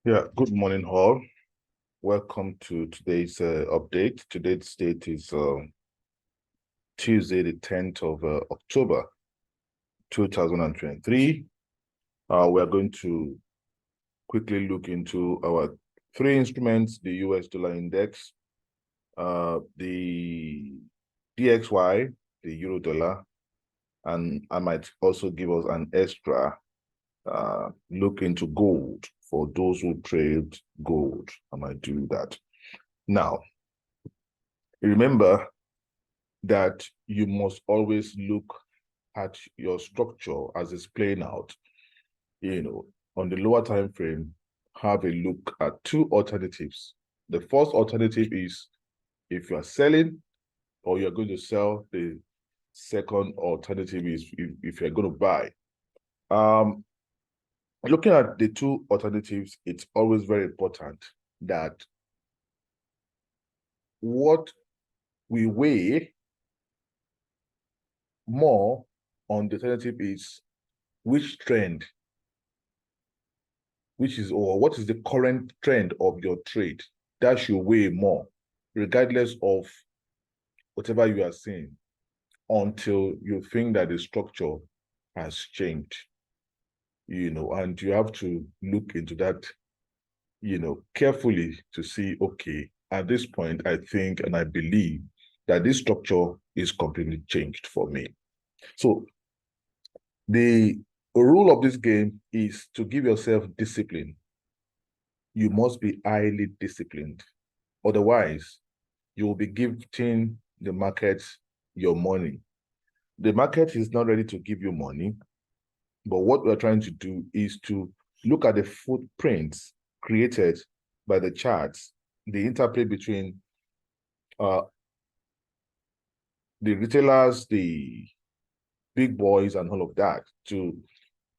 Yeah, good morning, all. Welcome to today's update. Today's date is Tuesday, the 10th of October, 2023. We are going to quickly look into our three instruments, the US dollar index, the DXY, the euro dollar, and I might also give us an extra look into gold for those who trade gold. I might do that. Now, remember that you must always look at your structure as it's playing out. On the lower time frame, have a look at two alternatives. The first alternative is if you are selling or you're going to sell. The second alternative is if you're going to buy. Looking at the two alternatives, it's always very important that what we weigh more on the alternative is which trend, or what is the current trend of your trade. That should weigh more, regardless of whatever you are seeing, until you think that the structure has changed. And you have to look into that, carefully to see, okay, at this point, I think and I believe that this structure is completely changed for me. So the rule of this game is to give yourself discipline. You must be highly disciplined. Otherwise, you will be giving the market your money. The market is not ready to give you money, but what we're trying to do is to look at the footprints created by the charts, the interplay between the retailers, the big boys, and all of that to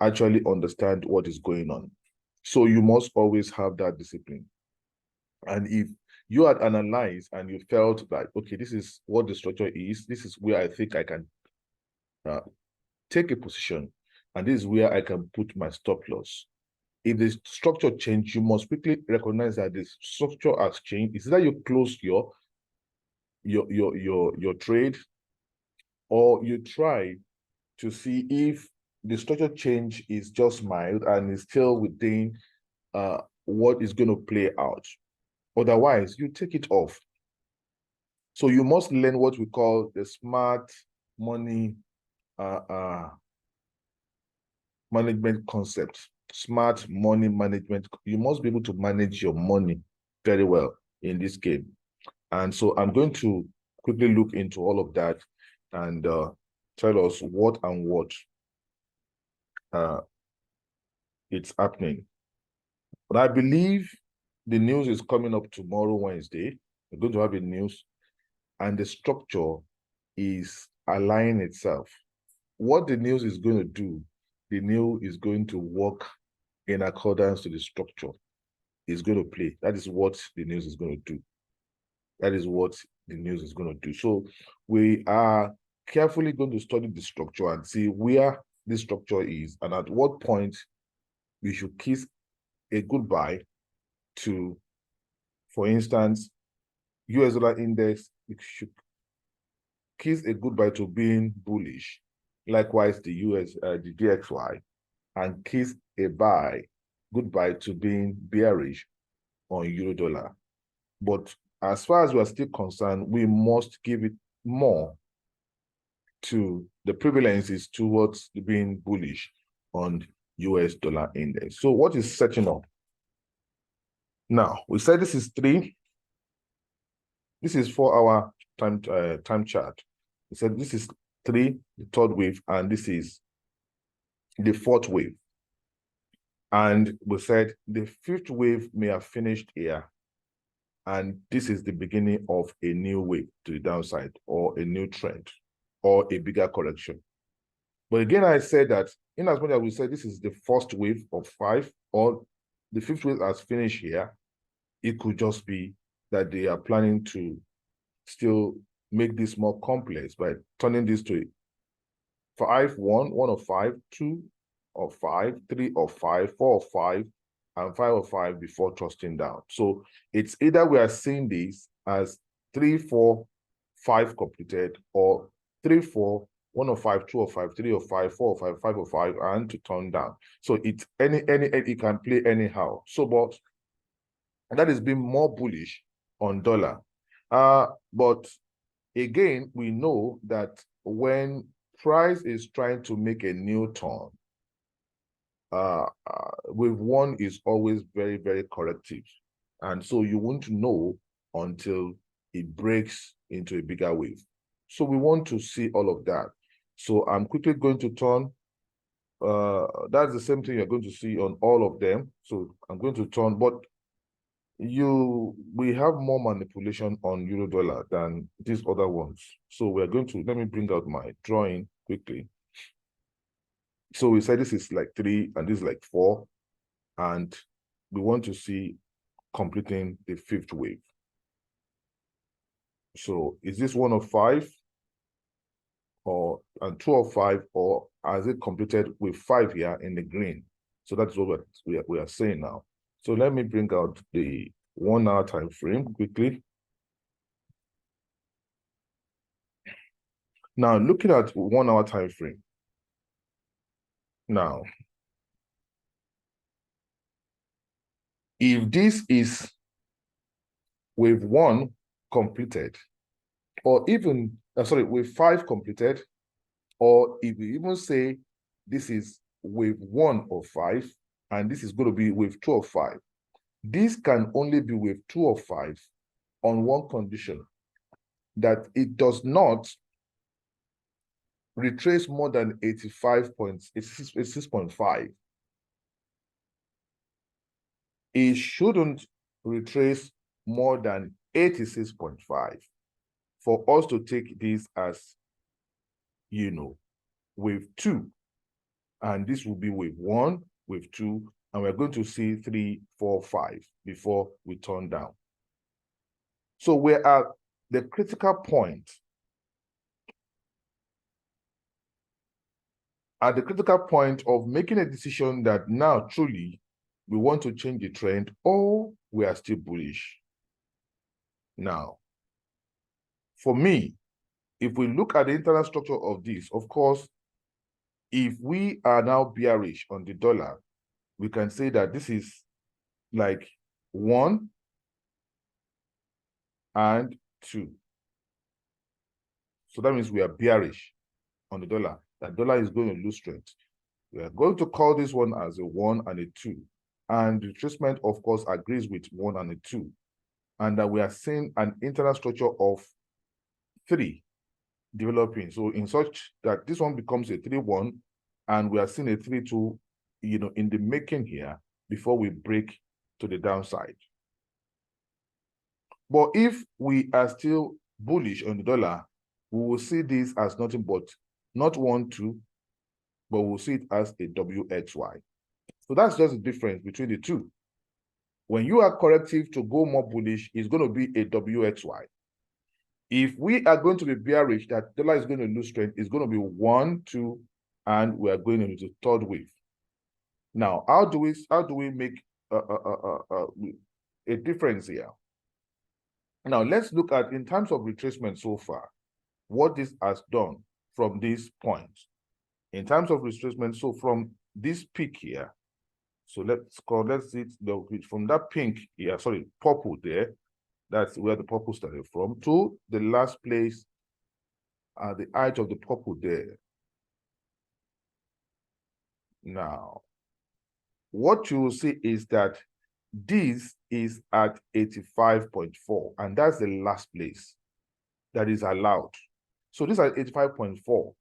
actually understand what is going on. So you must always have that discipline. And if you had analyzed and you felt like, okay, this is what the structure is, this is where I think I can take a position, and this is where I can put my stop loss. If the structure change, you must quickly recognize that the structure has changed. It's either you close your trade, or you try to see if the structure change is just mild and is still within what is going to play out. Otherwise, you take it off. So you must learn what we call the smart money management concept. Smart money management. You must be able to manage your money very well in this game. And so I'm going to quickly look into all of that and tell us what it's happening. But I believe the news is coming up tomorrow, Wednesday. We're going to have a news, and the structure is aligning itself. What the news is going to do, the news is going to work in accordance to the structure. It's going to play. That is what the news is going to do. That is what the news is going to do. So we are carefully going to study the structure and see where this structure is and at what point we should kiss a goodbye to, for instance, US dollar index. We should kiss a goodbye to being bullish. Likewise, the DXY, and kiss a goodbye to being bearish on euro dollar. But as far as we are still concerned, we must give it more to the prevalences towards being bullish on US dollar index. So what is setting up? Now, we said this is 3. This is 4-hour time chart. We said this is 3, the third wave, and this is the 4th wave. And we said the 5th wave may have finished here, and this is the beginning of a new wave to the downside, or a new trend, or a bigger correction. But again, I said that in as much as we said this is the first wave of 5, or the 5th wave has finished here, it could just be that they are planning to still make this more complex by turning this to 5, 1 of 5, 2 of 5, 3 of 5, 4 of 5, and 505 before trusting down. So it's either we are seeing this as 3, 4, 5 completed, or 3, 4, 105, 205, 305, 405, 505, and to turn down. So it's it can play anyhow. So, but that is being more bullish on dollar. But again, we know that when price is trying to make a new turn, wave one is always very, very corrective. And so you won't know until it breaks into a bigger wave. So we want to see all of that. So I'm quickly going to turn. That's the same thing you're going to see on all of them. So I'm going to turn, but we have more manipulation on euro dollar than these other ones. So we're going to, let me bring out my drawing quickly. So we said this is like 3 and this is like 4, and we want to see completing the 5th wave. So is this 1 of 5 and 2 of 5, or has it completed with 5 here in the green? So that's what we are saying now. So let me bring out the 1 hour time frame quickly. Now, looking at 1 hour time frame. Now, if this is wave 1 completed, or even, wave 5 completed, or if you even say this is wave 1 of 5, and this is going to be wave 2 of 5, this can only be wave 2 of 5 on one condition, that it does not retrace more than 86.5. It shouldn't retrace more than 86.5 for us to take this as, wave 2. And this will be wave 1, wave 2, and we're going to see 3, 4, 5 before we turn down. So we're at the critical point. At the critical point of making a decision that now truly we want to change the trend, or we are still bullish. Now, for me, if we look at the internal structure of this, of course, if we are now bearish on the dollar, we can say that this is like 1 and 2. So that means we are bearish on the dollar. That dollar is going to lose strength. We are going to call this one as a 1 and a 2. And the retracement, of course, agrees with 1 and a 2. And that we are seeing an internal structure of 3 developing. So in such that this one becomes a 3-1, and we are seeing a 3-2, in the making here before we break to the downside. But if we are still bullish on the dollar, we will see this as nothing but not 1, 2, but we'll see it as a WXY. So that's just the difference between the two. When you are corrective to go more bullish, it's going to be a WXY. If we are going to be bearish, that dollar is going to lose strength, it's going to be 1, 2, and we are going into the 3rd wave. Now, how do we make a difference here? Now, let's look at, in terms of retracement so far, what this has done from this point. In terms of retracement, so from this peak here, so let's see from that pink here, purple there, that's where the purple started from, to the last place at the height of the purple there. Now, what you will see is that this is at 85.4, and that's the last place that is allowed. So this is at 85.4.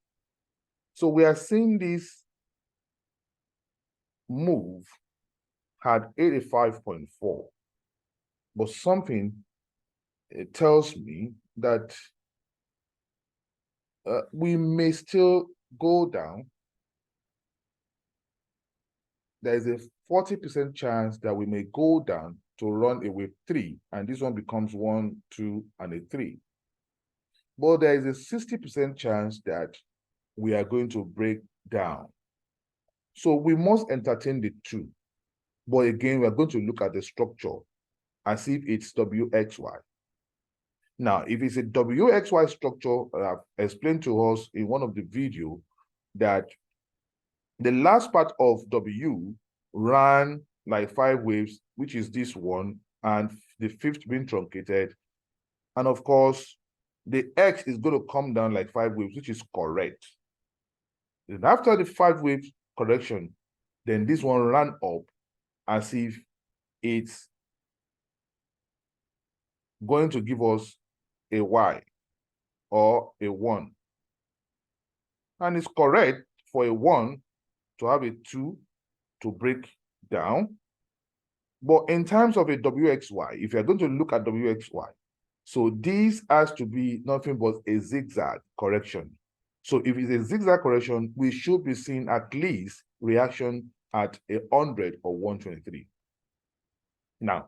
So we are seeing this move had 85.4, but something tells me that we may still go down. There's a 40% chance that we may go down to run a wave 3, and this one becomes 1, 2, and a 3. But there is a 60% chance that we are going to break down. So we must entertain the two. But again, we are going to look at the structure as if it's WXY. Now, if it's a WXY structure, I've explained to us in one of the videos that the last part of W ran like 5 waves, which is this one, and the fifth being truncated. And of course, the X is going to come down like 5 waves, which is correct. And after the 5 waves correction, then this one ran up as if it's going to give us a Y or a 1. And it's correct for a 1 to have a 2 to break down. But in terms of a WXY, if you're going to look at WXY, so this has to be nothing but a zigzag correction. So if it's a zigzag correction, we should be seeing at least reaction at 100 or 123. Now,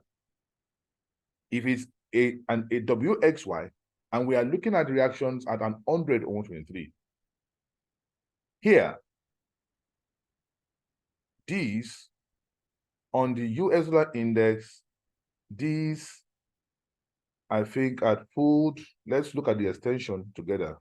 if it's a WXY, and we are looking at reactions at 100 or 123, here, these on the US dollar index, these I think are pulled. Let's look at the extension together.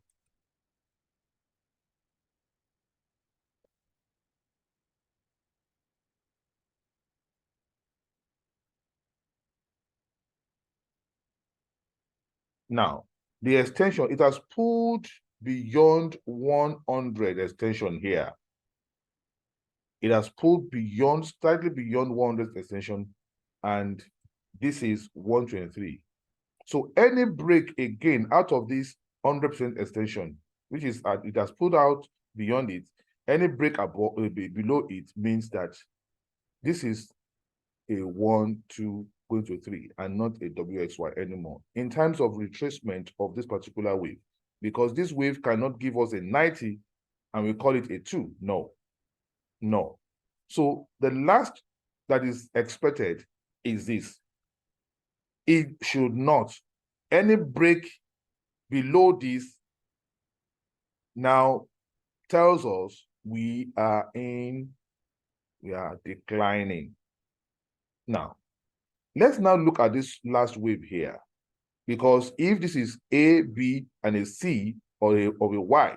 Now, the extension, it has pulled beyond 100 extension here. It has pulled beyond, slightly beyond 100 extension, and this is 123. So any break again out of this 100% extension, which is it has pulled out beyond it, any break above below it means that this is a 1, 2, going to 3, and not a WXY anymore in terms of retracement of this particular wave, because this wave cannot give us a 90 and we call it a 2. No. So the last that is expected is this. It should not. Any break below this now tells us we are declining. Now, let's now look at this last wave here, because if this is A, B, and a C, or a Y,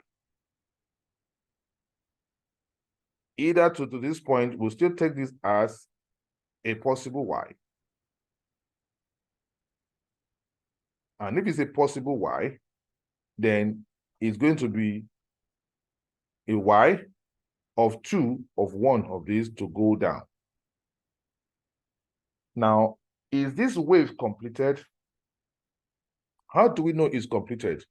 either to this point, we'll still take this as a possible Y. And if it's a possible Y, then it's going to be a Y of 2 of 1 of these to go down. Now, is this wave completed? How do we know it's completed?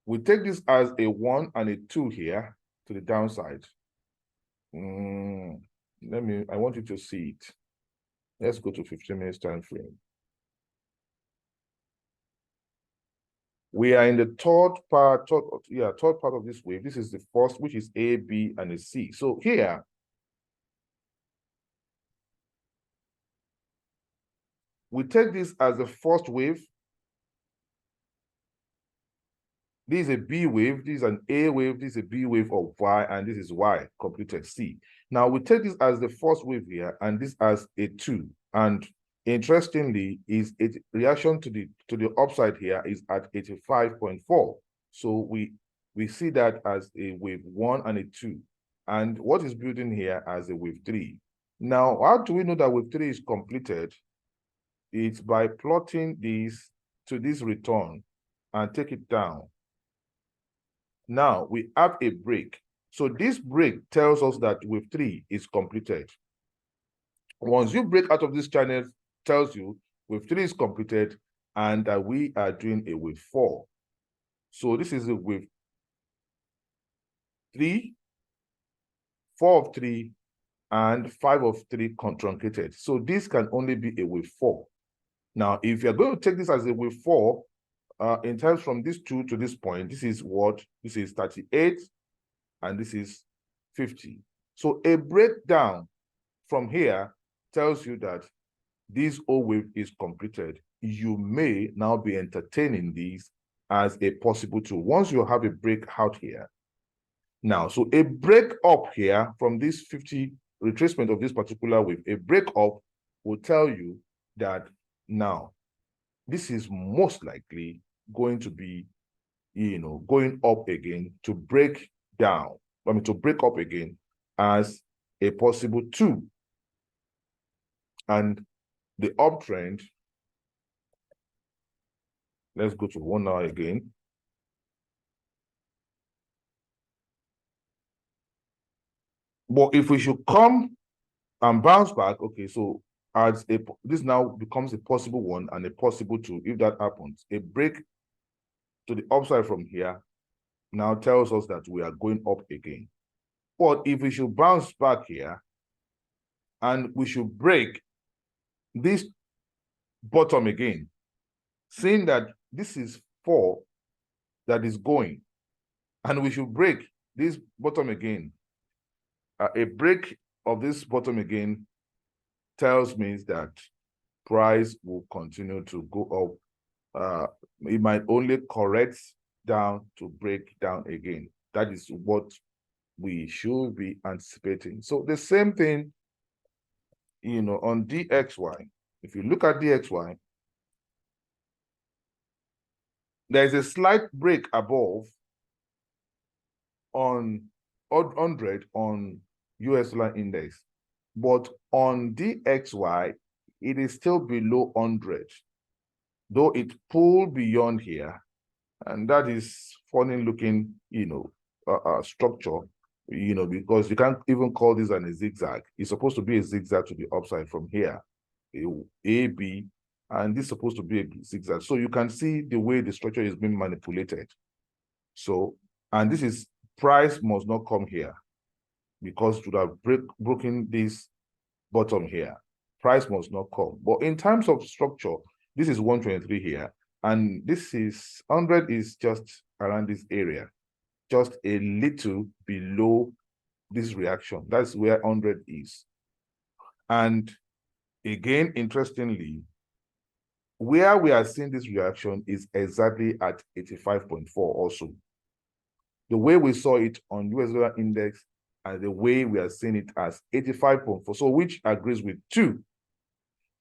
We take this as a 1 and a 2 here to the downside. I want you to see it. Let's go to 15 minutes time frame. We are in the third part of this wave. This is the first, which is A, B, and a C. So here, we take this as the first wave. This is a B wave, this is an A wave, this is a B wave of Y, and this is Y, completed C. Now we take this as the first wave here, and this as a 2. And interestingly, is a reaction to the upside here is at 85.4. So we see that as a wave 1 and a 2. And what is building here as a wave 3. Now, how do we know that wave 3 is completed? It's by plotting this to this return and take it down. Now we have a break. So this break tells us that wave 3 is completed. Once you break out of this channel, tells you wave 3 is completed and that we are doing a wave 4. So this is a wave 3, 4 of 3, and 5 of 3 truncated. So this can only be a wave 4. Now, if you're going to take this as a wave 4, in terms from this 2 to this point, this is what? This is 38, and this is 50. So a breakdown from here tells you that this O wave is completed. You may now be entertaining these as a possible tool once you have a breakout here. Now, so a break up here from this 50 retracement of this particular wave, a break up will tell you that now this is most likely going to be, going up again to break down, to break up again as a possible 2. And the uptrend, let's go to 1 hour again. But if we should come and bounce back, okay, so as this now becomes a possible 1 and a possible 2, if that happens, a break to the upside from here now tells us that we are going up again. But if we should bounce back here and we should break this bottom again, seeing that this is 4 that is going, and we should break this bottom again, a break of this bottom again tells me that price will continue to go up. It might only correct down to break down again. That is what we should be anticipating. So the same thing, on DXY. If you look at DXY, there's a slight break above on 100 on US dollar index, but on DXY, it is still below 100, though it pulled beyond here, and that is funny looking, structure, because you can't even call this a zigzag. It's supposed to be a zigzag to the upside from here, A, B, and this is supposed to be a zigzag. So you can see the way the structure is being manipulated. So, and this is price must not come here, because it would have broken this bottom here. Price must not come. But in terms of structure, this is 123 here, and this is 100 is just around this area, just a little below this reaction. That's where 100 is. And again, interestingly, where we are seeing this reaction is exactly at 85.4 also. The way we saw it on US dollar index and the way we are seeing it as 85.4, so which agrees with 2.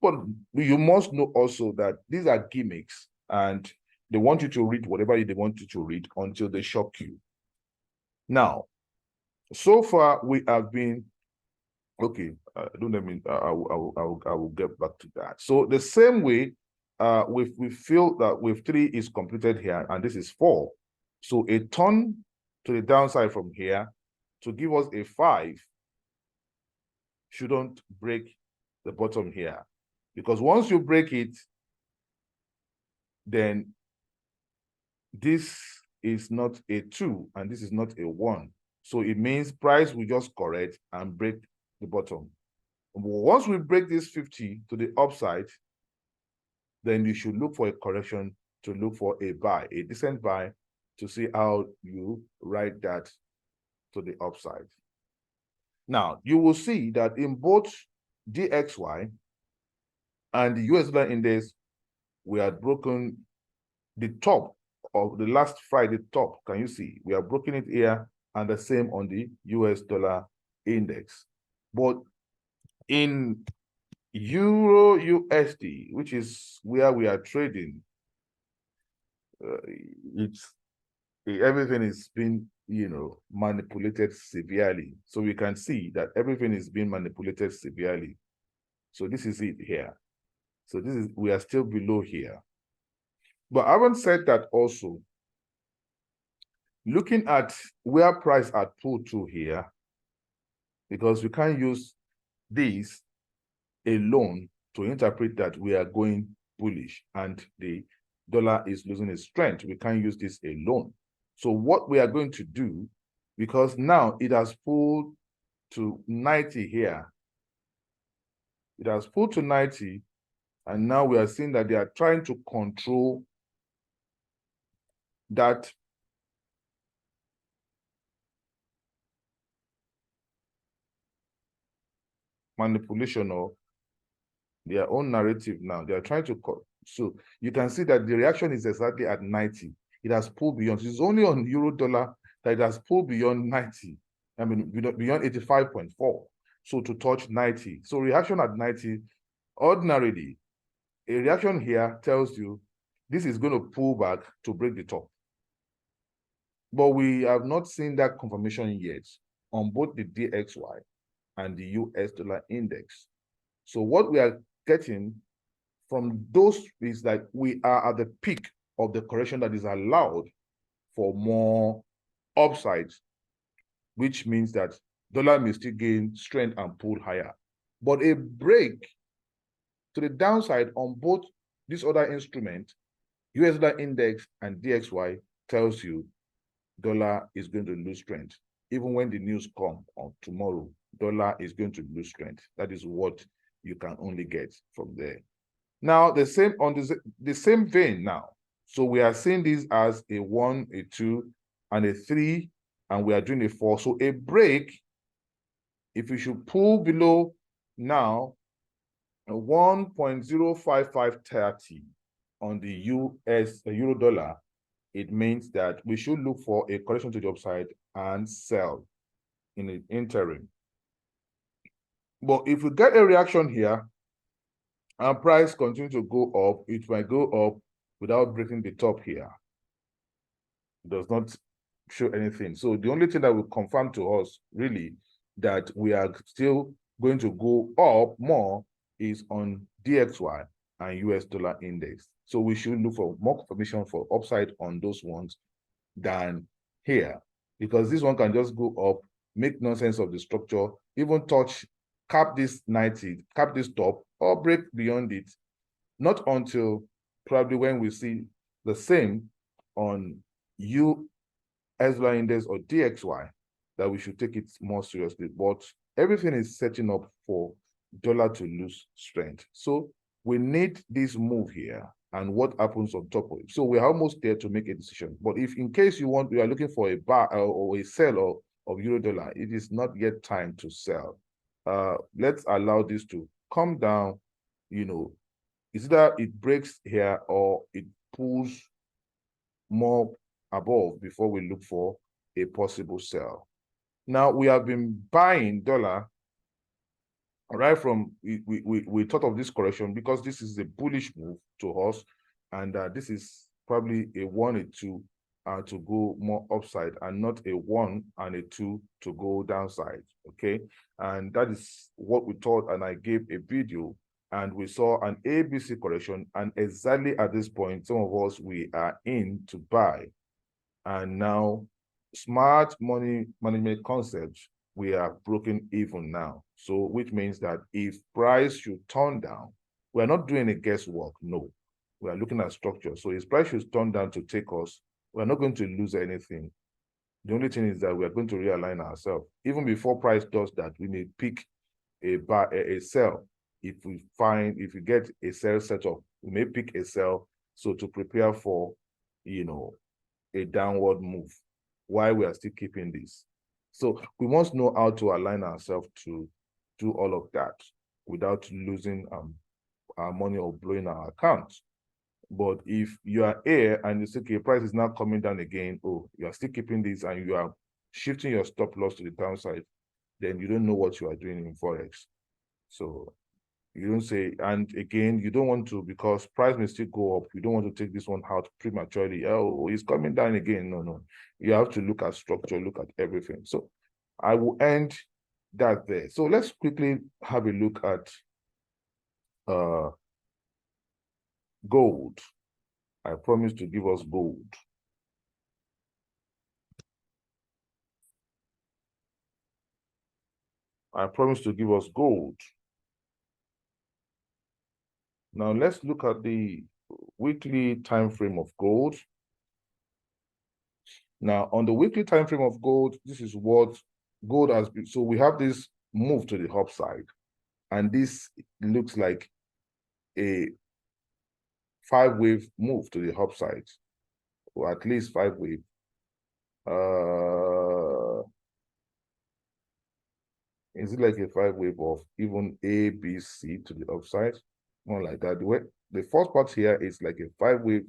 But you must know also that these are gimmicks, and they want you to read whatever they want you to read until they shock you. Now, so far we have been, okay, don't let me, I will get back to that. So the same way, we feel that wave 3 is completed here, and this is 4. So a turn to the downside from here to give us a 5 shouldn't break the bottom here, because once you break it, then this is not a 2 and this is not a 1. So it means price will just correct and break the bottom. Once we break this 50 to the upside, then you should look for a correction, to look for a buy, a decent buy, to see how you ride that to the upside. Now, you will see that in both DXY and the US dollar index, we had broken the top of the last Friday top. Can you see? We have broken it here, and the same on the US dollar index. But in Euro USD, which is where we are trading, everything is being, manipulated severely. So we can see that everything is being manipulated severely. So this is it here. So we are still below here. But having said that, also looking at where price had pulled to here, because we can't use this alone to interpret that we are going bullish and the dollar is losing its strength. We can't use this alone. So what we are going to do, because now it has pulled to 90 here, it has pulled to 90, and now we are seeing that they are trying to control that manipulation of their own narrative. Now they are trying to, so you can see that the reaction is exactly at 90. It has pulled beyond. It's only on euro dollar that it has pulled beyond 90. I mean, beyond 85.4. So to touch 90. So reaction at 90 Ordinarily, a reaction here tells you this is going to pull back to break the top. But we have not seen that confirmation yet on both the DXY and the US dollar index. So what we are getting from those is that we are at the peak of the correction that is allowed for more upsides, which means that dollar may still gain strength and pull higher. But a break to the downside on both this other instrument, US dollar index and DXY, tells you dollar is going to lose strength. Even when the news come on tomorrow, dollar is going to lose strength. That is what you can only get from there. Now, the same on the same vein now. So we are seeing this as a 1, a 2, and a 3, and we are doing a 4. So a break, if we should pull below now, 1.05530 on the euro dollar, it means that we should look for a correction to the upside and sell in the interim. But if we get a reaction here and price continue to go up, it might go up without breaking the top here. It does not show anything. So the only thing that will confirm to us really that we are still going to go up more is on DXY and US dollar index. So we should look for more confirmation for upside on those ones than here, because this one can just go up, make nonsense of the structure, even touch, cap this 90, cap this top, or break beyond it. Not until probably when we see the same on US dollar index or DXY that we should take it more seriously. But everything is setting up for dollar to lose strength. So we need this move here and what happens on top of it. So we're almost there to make a decision. But if in case you are looking for a buy or a sell of euro dollar, it is not yet time to sell. Let's allow this to come down. You know, it's either it breaks here or it pulls more above before we look for a possible sell. Now, we have been buying dollar right from, we thought of this correction because this is a bullish move to us, and this is probably a 1, a 2 to go more upside, and not a 1 and a 2 to go downside, okay? And that is what we thought, and I gave a video, and we saw an ABC correction, and exactly at this point, some of us, we are in to buy. And now, smart money management concepts, we are broken even now. So which means that if price should turn down, we're not doing a guesswork, no. We are looking at structure. So if price should turn down to take us, we're not going to lose anything. The only thing is that we are going to realign ourselves. Even before price does that, we may pick a sell. If we get a sell setup, we may pick a sell. So to prepare for, you know, a downward move while we are still keeping this. So we must know how to align ourselves to do all of that without losing our money or blowing our accounts. But if you are here and you say, okay, price is now coming down again, oh, you are still keeping this and you are shifting your stop loss to the downside, then you don't know what you are doing in Forex. So you don't say, and again, you don't want to, because price may still go up, you don't want to take this one out prematurely. Oh, it's coming down again. No. You have to look at structure, look at everything. So I will end that there. So let's quickly have a look at gold. I promised to give us gold. I promised to give us gold. Now let's look at the weekly time frame of gold. Now on the weekly time frame of gold, this is what gold has been. So we have this move to the upside, and this looks like a 5-wave move to the upside, or at least 5-wave. Is it like a 5-wave of even A, B, C to the upside? More like that. The first part here is like a 5-wave,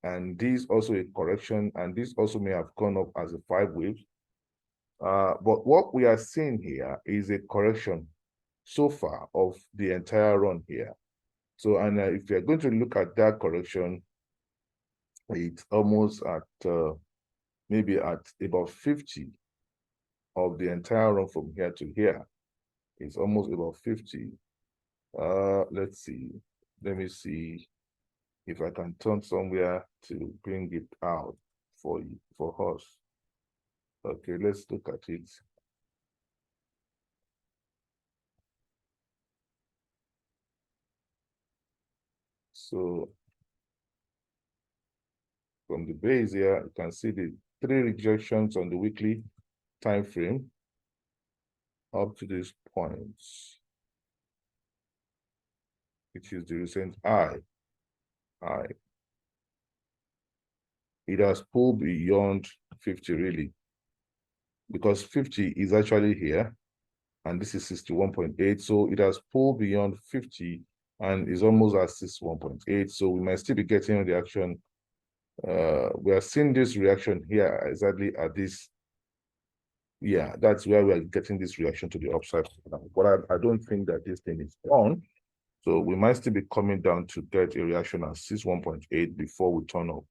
and this also a correction, and this also may have gone up as a 5-wave. But what we are seeing here is a correction. so far of the entire run here. So, and if you're going to look at that correction, it's almost at maybe at about 50 of the entire run from here to here. It's almost about 50. Let's see. Let me see if I can turn somewhere to bring it out for you, for us. Okay, let's look at it. So from the base here, you can see the 3 rejections on the weekly time frame up to this point, which is the recent high. It has pulled beyond 50 really, because 50 is actually here, and this is 61.8. So it has pulled beyond 50 and is almost at 61.8. So we might still be getting a reaction. We are seeing this reaction here exactly at this. Yeah, that's where we are getting this reaction to the upside. But I don't think that this thing is on. So we might still be coming down to get a reaction at 61.8 before we turn up.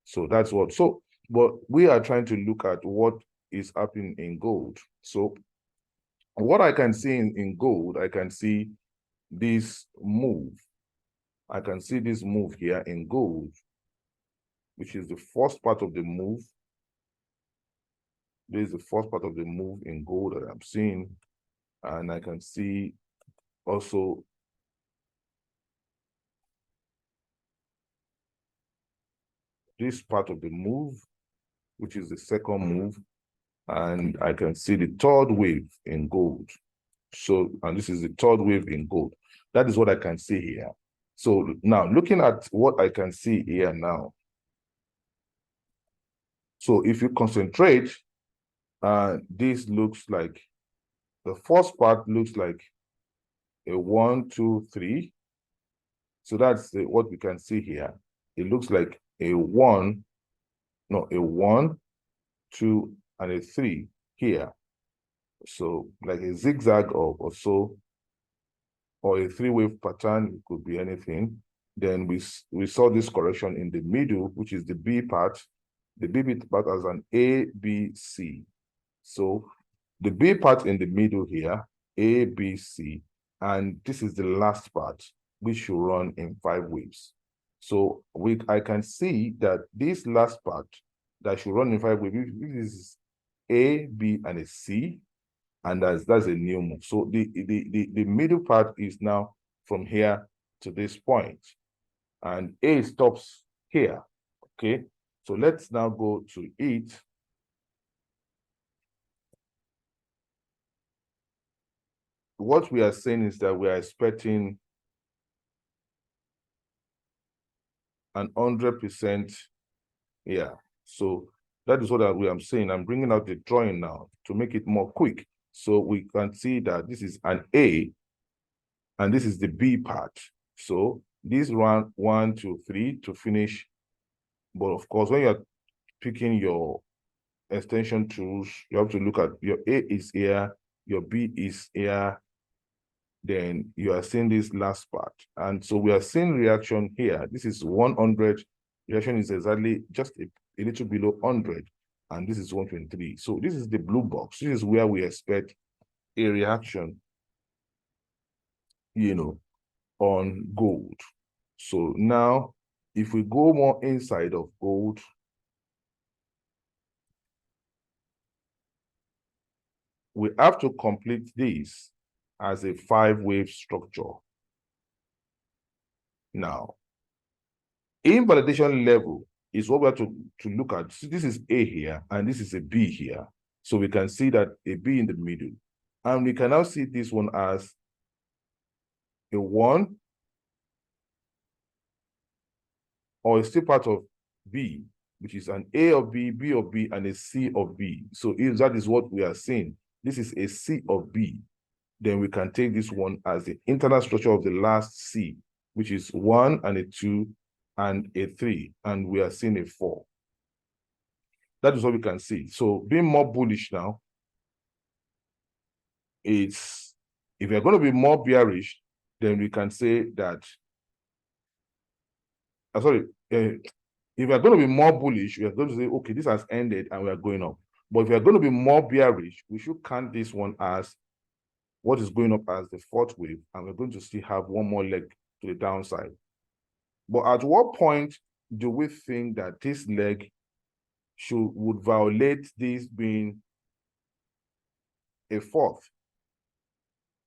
So that's what. So, but we are trying to look at what is happening in gold. So what I can see in gold, I can see this move. I can see this move here in gold, which is the first part of the move. This is the first part of the move in gold that I'm seeing. And I can see also this part of the move, which is the second move. And I can see the third wave in gold. So, and this is the third wave in gold. That is what I can see here. So now looking at what I can see here now. So if you concentrate, this looks like, the first part looks like a 1, 2, 3. So that's what we can see here. It looks like a 1, 2, and a 3 here. So like a zigzag or so, or a 3-wave pattern, it could be anything. Then we saw this correction in the middle, which is the B part. The B part as an A, B, C. So the B part in the middle here, A, B, C, and this is the last part, which should run in 5 waves. So I can see that this last part that should run in 5 waves, this is A, B, and a C, and that's a new move. So the middle part is now from here to this point, and A stops here. Okay, so let's now go to it. What we are saying is that we are expecting an 100%. Yeah, so that is what we am saying. I'm bringing out the drawing now to make it more quick. So we can see that this is an A, and this is the B part. So this run 1, 2, 3 to finish. But of course, when you're picking your extension tools, you have to look at your A is here, your B is here, then you are seeing this last part. And so we are seeing reaction here. This is 100. Reaction is exactly just a little below 100. And this is 123. So this is the blue box. This is where we expect a reaction, on gold. So now, if we go more inside of gold, we have to complete this as a 5-wave structure. Now, invalidation level is what we have to look at. So this is A here, and this is a B here. So we can see that a B in the middle. And we can now see this one as a 1, or it's still part of B, which is an A of B, B of B, and a C of B. So if that is what we are seeing, this is a C of B, then we can take this one as the internal structure of the last C, which is 1 and a 2 and a 3, and we are seeing a 4. That is what we can see. So being more bullish now, it's If we're going to be more bearish, then we can say that, if we're going to be more bullish, we are going to say, okay, this has ended and we are going up. But if we are going to be more bearish, we should count this one as what is going up as the fourth wave, and we're going to still have one more leg to the downside. But at what point do we think that this leg would violate this being a fourth?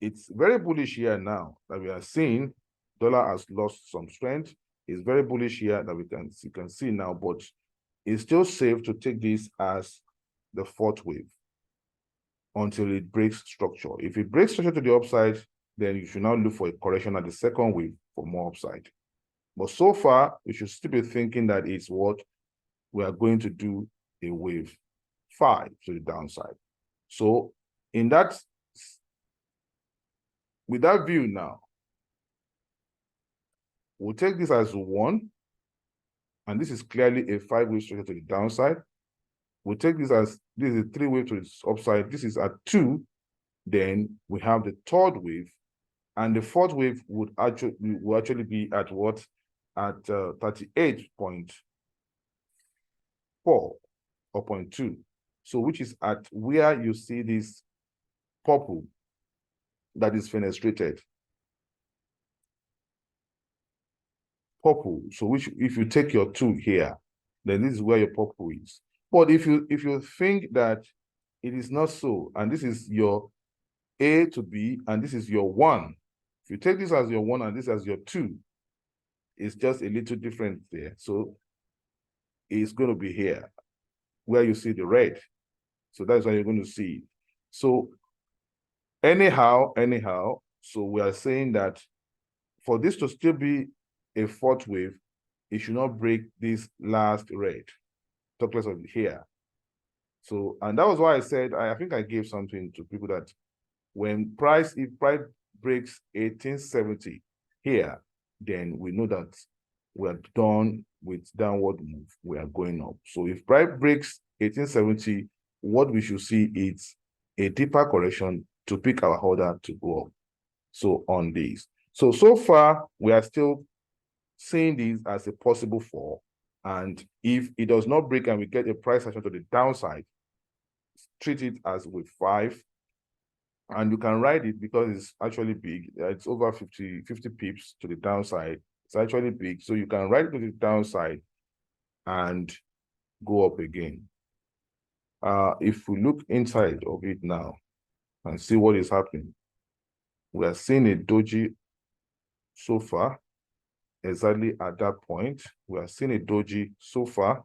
It's very bullish here now that we are seeing dollar has lost some strength. It's very bullish here that you can see now, but it's still safe to take this as the fourth wave until it breaks structure. If it breaks structure to the upside, then you should now look for a correction at the second wave for more upside. But so far, we should still be thinking that it's what we are going to do a wave 5 to the downside. So with that view now, we'll take this as 1, and this is clearly a 5-wave structure to the downside. We'll take this as, this is a 3-wave to the upside. This is at 2. Then we have the third wave, and the fourth wave will actually be at what? At 38.4 or 0.2. So which is at where you see this purple that is fenestrated. Purple. So which, if you take your 2 here, then this is where your purple is. But if you think that it is not so, and this is your A to B, and this is your 1, if you take this as your 1 and this as your 2, it's just a little different there. So it's going to be here where you see the red. So that's why you're going to see it. So anyhow, so we are saying that for this to still be a fourth wave, it should not break this last red, talk less of here. So, and that was why I said, I think I gave something to people that if price breaks 1870 here, then we know that we are done with downward move. We are going up. So if price breaks 1870, what we should see is a deeper correction to pick our order to go up. So on this. So far, we are still seeing this as a possible fall. And if it does not break and we get a price action to the downside, treat it as with 5. And you can ride it because it's actually big. It's over 50 pips to the downside. It's actually big. So you can ride it to the downside and go up again. If we look inside of it now and see what is happening, we are seeing a doji so far. Exactly at that point, we are seeing a doji so far.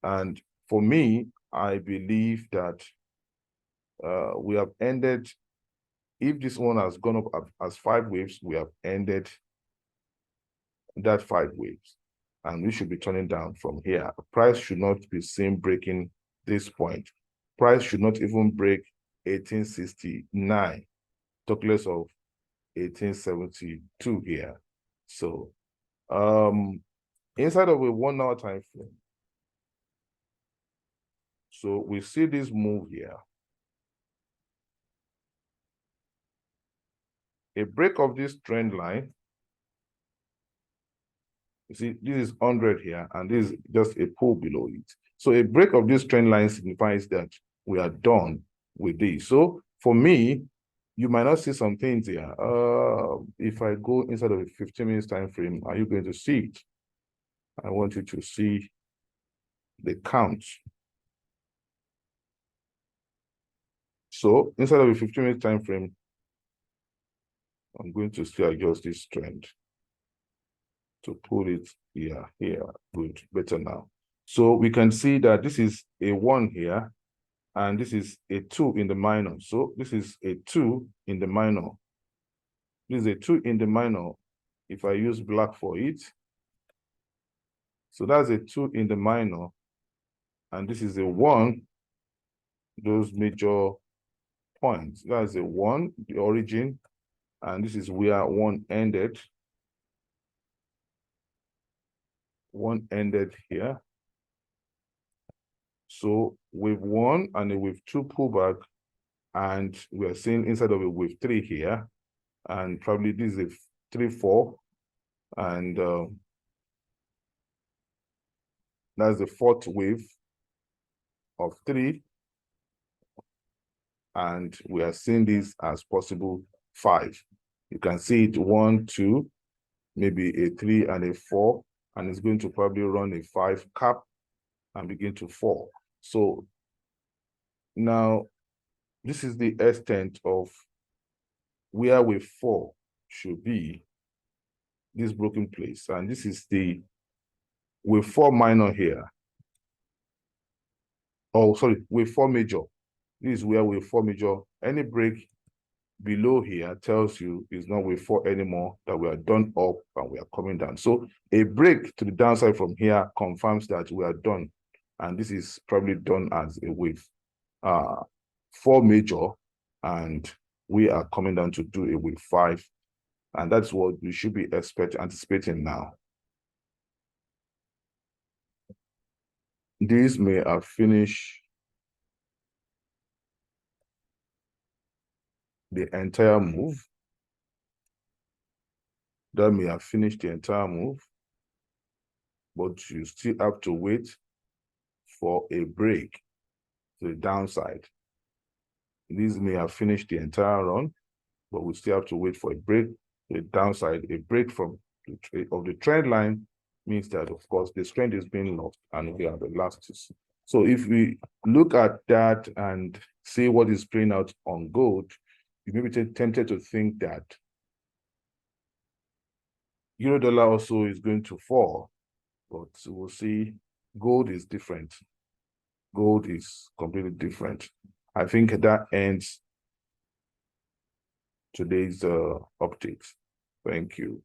And for me, I believe that we have ended. If this one has gone up as 5 waves, we have ended that 5 waves, and we should be turning down from here. Price should not be seen breaking this point. Price should not even break 1869, talk less of 1872 here. So inside of a 1 hour time frame, so we see this move here. A break of this trend line. You see, this is 100 here, and this is just a pull below it. So a break of this trend line signifies that we are done with this. So for me, you might not see some things here. If I go inside of a 15 minutes time frame, are you going to see it? I want you to see the count. So inside of a 15 minute time frame, I'm going to still adjust this trend to pull it here. Good, better now. So we can see that this is a 1 here, and this is a 2 in the minor. So this is a 2 in the minor. This is a 2 in the minor if I use black for it. So that's a 2 in the minor, and this is a 1, those major points. That's a 1, the origin, and this is where 1 ended. 1 ended here. So wave 1 and a wave 2 pullback and we are seeing inside of a wave 3 here, and probably this is a 3-4, and that's the fourth wave of 3, and we are seeing this as possible 5. You can see it 1, 2, maybe a 3 and a 4, and it's going to probably run a 5 cap and begin to fall. So now this is the extent of where wave 4 should be, this broken place, and this is the wave 4 minor here. Oh, sorry, wave 4 major. This is where wave 4 major, any break below here tells you it's not wave 4 anymore, that we are done up and we are coming down. So a break to the downside from here confirms that we are done. And this is probably done as a wave 4 major, and we are coming down to do a wave 5. And that's what we should be anticipating now. This may have finished the entire move. That may have finished the entire move, but you still have to wait for a break to the downside. This may have finished the entire run, but we still have to wait for a break to the downside. A break from the trend line means that, of course, the trend is being lost, and we are the last to see. So if we look at that and see what is playing out on gold, you may be tempted to think that Euro-dollar also is going to fall, but we'll see. Gold is different. Gold is completely different. I think that ends today's update. Thank you.